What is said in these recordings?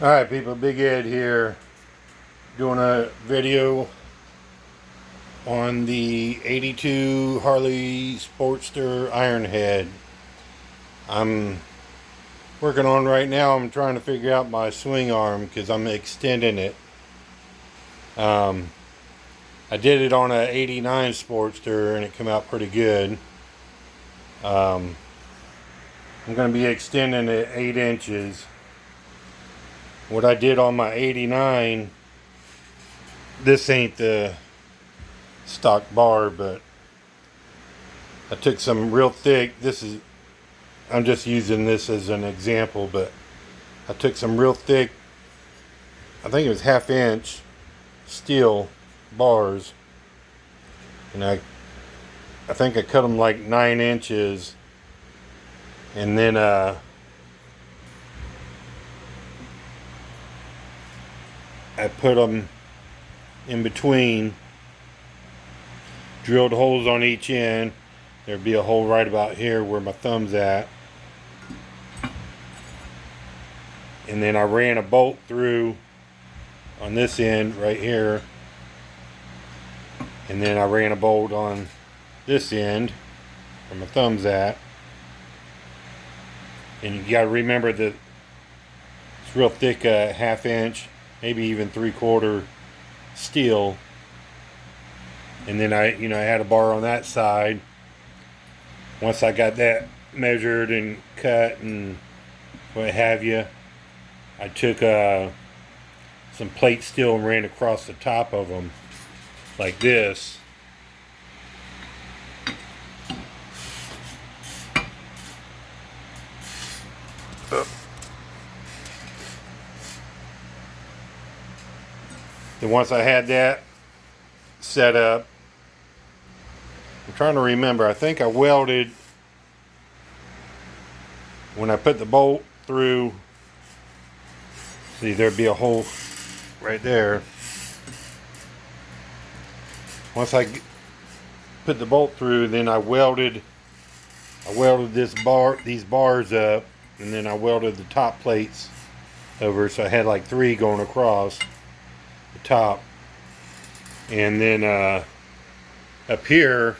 Alright people, Big Ed here, doing a video on the 82 Harley Sportster Ironhead. I'm working on right now, I'm trying to figure out my swing arm because I'm extending it. I did it on a 89 Sportster and it came out pretty good. I'm going to be extending it 8 inches. What I did on my 89, this ain't the stock bar, but I took some real thick, I'm just using this as an example, but I took some real thick, I think it was 1/2 inch steel bars, and I think I cut them like 9 inches, and then I put them in between, drilled holes on each end. There'd be a hole right about here where my thumb's at, and then I ran a bolt through on this end right here, and then I ran a bolt on this end where my thumb's at. And you gotta remember that it's real thick, 1/2 inch, maybe even 3/4 steel. And then I had a bar on that side. Once I got that measured and cut and what have you, I took some plate steel and ran across the top of them like this. Then once I had that set up, I'm trying to remember, I think I welded, when I put the bolt through, see, there'd be a hole right there. Once I put the bolt through, then I welded these bars up, and then I welded the top plates over, so I had like 3 going across the top. And then up here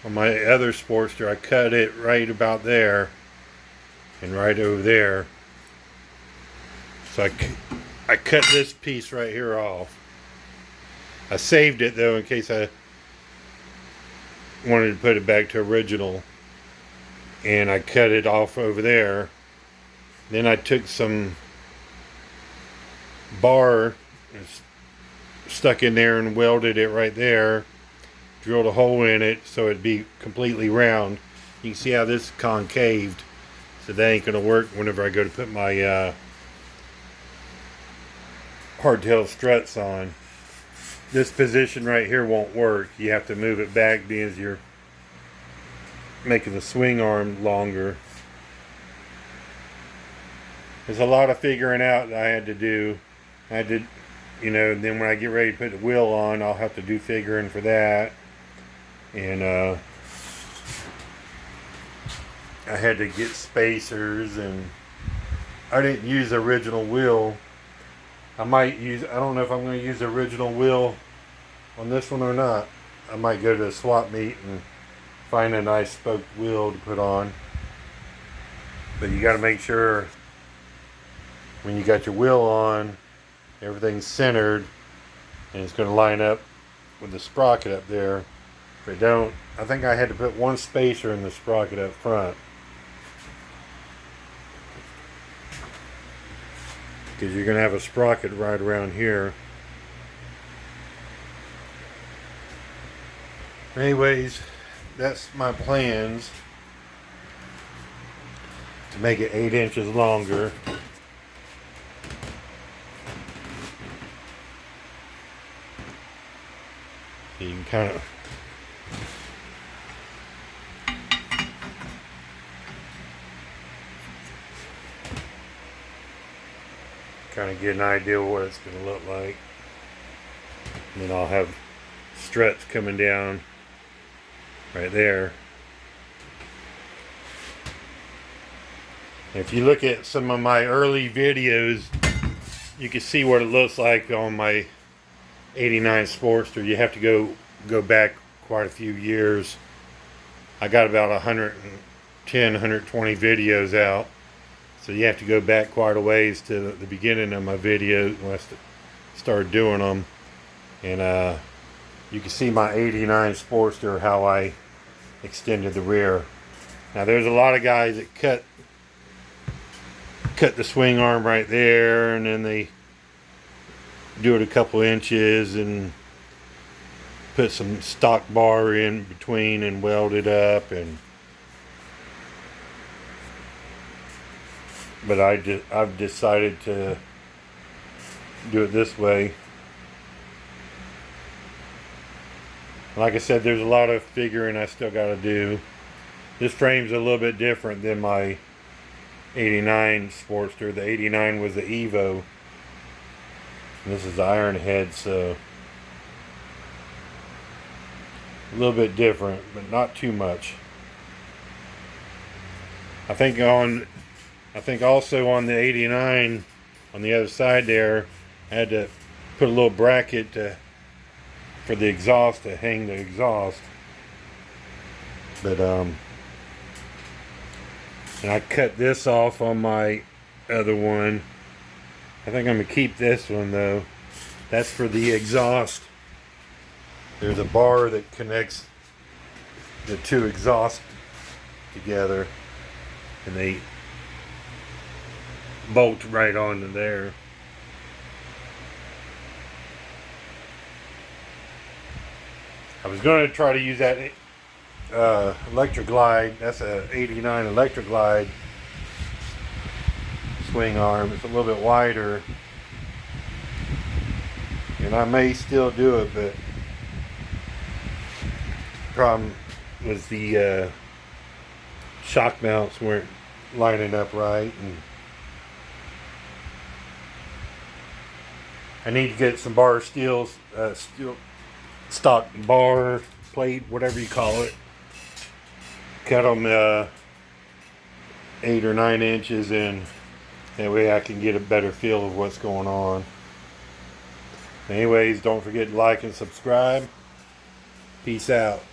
on my other Sportster, I cut it right about there and right over there. So I cut this piece right here off. I saved it though in case I wanted to put it back to original, and I cut it off over there. Then I took some bar and stuck in there and welded it right there, drilled a hole in it so it'd be completely round. You can see how this is concaved, so that ain't gonna work whenever I go to put my hardtail struts on. This position right here won't work. You have to move it back because you're making the swing arm longer. There's a lot of figuring out that I had to do. Then when I get ready to put the wheel on, I'll have to do figuring for that. And I had to get spacers, and I didn't use the original wheel. I don't know if I'm going to use the original wheel on this one or not. I might go to a swap meet and find a nice spoked wheel to put on. But you got to make sure when you got your wheel on, everything's centered and it's going to line up with the sprocket up there. If it don't, I think I had to put 1 spacer in the sprocket up front, because you're going to have a sprocket right around here. Anyways, that's my plans to make it 8 inches longer. You can kind of get an idea of what it's going to look like. And then I'll have struts coming down right there. If you look at some of my early videos, you can see what it looks like on my 89 Sportster. You have to go back quite a few years. I got about 110, 120 videos out. So you have to go back quite a ways to the beginning of my videos when I started doing them. And you can see my 89 Sportster, how I extended the rear. Now there's a lot of guys that cut the swing arm right there, and then they do it a couple inches and put some stock bar in between and weld it up. But I've decided to do it this way. Like I said, there's a lot of figuring I still got to do. This frame's a little bit different than my 89 Sportster. The 89 was the Evo. And this is the Ironhead, so a little bit different, but not too much. I think also on the 89, on the other side there, I had to put a little bracket for the exhaust, to hang the exhaust. But and I cut this off on my other one. I think I'm gonna keep this one though. That's for the exhaust. There's a bar that connects the two exhausts together, and they bolt right onto there. I was going to try to use that electric glide. That's a 89 electric glide swing arm. It's a little bit wider, and I may still do it, but the problem was the shock mounts weren't lining up right, and I need to get some bar steel stock bar plate, whatever you call it. Cut them 8 or 9 inches, and that way I can get a better feel of what's going on. Anyways, don't forget to like and subscribe. Peace out.